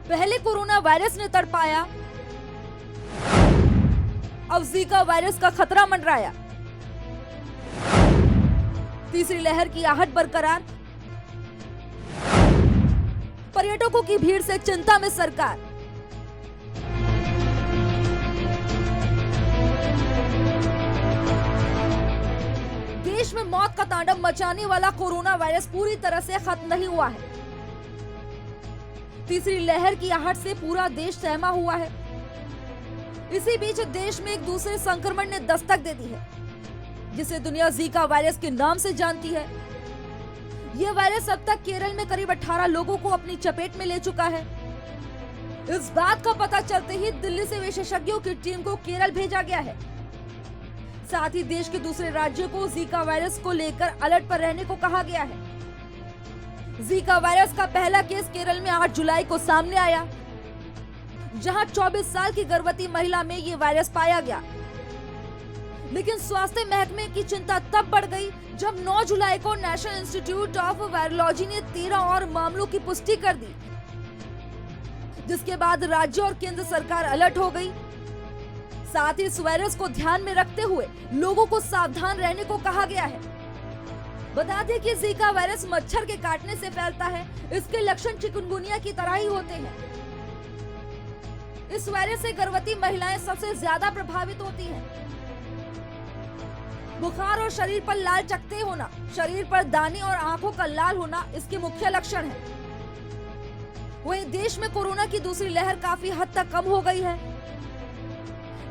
पहले corona virus ने तड़पाया, अब जीका वायरस का खतरा मंडराया। तीसरी लहर की आहट बरकरार, पर्यटकों की भीड़ से चिंता में सरकार। देश में मौत का तांडव मचाने वाला कोरोना वायरस पूरी तरह से खत्म नहीं हुआ है। तीसरी लहर की आहट से पूरा देश सहमा हुआ है। इसी बीच देश में एक दूसरे संक्रमण ने दस्तक दे दी है, जिसे दुनिया जीका वायरस के नाम से जानती है। यह वायरस अब तक केरल में करीब 18 लोगों को अपनी चपेट में ले चुका है। इस बात का पता चलते ही दिल्ली से विशेषज्ञों की टीम को केरल भेजा गया है। साथ ही देश के दूसरे राज्यों को जीका वायरस को लेकर अलर्ट पर रहने को कहा गया है। जीका वायरस का पहला केस केरल में 8 जुलाई को सामने आया, जहां 24 साल की गर्भवती महिला में ये वायरस पाया गया। लेकिन स्वास्थ्य महकमे की चिंता तब बढ़ गई जब 9 जुलाई को नेशनल इंस्टीट्यूट ऑफ वायरोलॉजी ने 13 और मामलों की पुष्टि कर दी, जिसके बाद राज्य और केंद्र सरकार अलर्ट हो गई। साथ ही इस वायरस को ध्यान में रखते हुए लोगों को सावधान रहने को कहा गया है। बता दें कि जीका वायरस मच्छर के काटने से फैलता है। इसके लक्षण चिकुनगुनिया की तरह ही होते हैं। इस वायरस से गर्भवती महिलाएं सबसे ज्यादा प्रभावित होती हैं। बुखार और शरीर पर लाल चकत्ते होना, शरीर पर दाने और आंखों का लाल होना इसके मुख्य लक्षण हैं। वहीं देश में कोरोना की दूसरी लहर काफी हद तक कम हो गई है,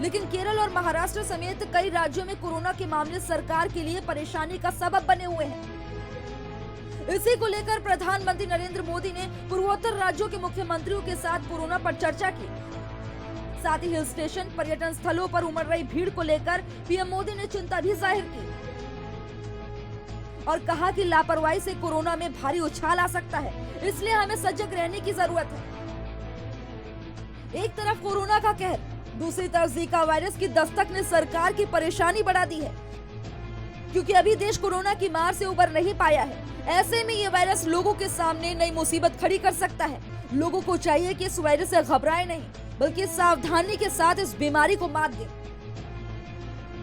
लेकिन केरल और महाराष्ट्र समेत कई राज्यों में कोरोना के मामले सरकार के लिए परेशानी का सबब बने हुए हैं। इसी को लेकर प्रधानमंत्री नरेंद्र मोदी ने पूर्वोत्तर राज्यों के मुख्यमंत्रियों के साथ कोरोना पर चर्चा की। साथ ही हिल स्टेशन, पर्यटन स्थलों पर उमड़ रही भीड़ को लेकर पीएम मोदी ने चिंता भी जाहिर की और कहा कि लापरवाही से कोरोना में भारी उछाल आ सकता है, इसलिए हमें सजग रहने की जरूरत है। एक तरफ कोरोना का कहर, दूसरी तरफ जीका वायरस की दस्तक ने सरकार की परेशानी बढ़ा दी है, क्योंकि अभी देश कोरोना की मार से उबर नहीं पाया है। ऐसे में ये वायरस लोगों के सामने नई मुसीबत खड़ी कर सकता है। लोगों को चाहिए कि इस वायरस से घबराएं नहीं, बल्कि सावधानी के साथ इस बीमारी को मात दें।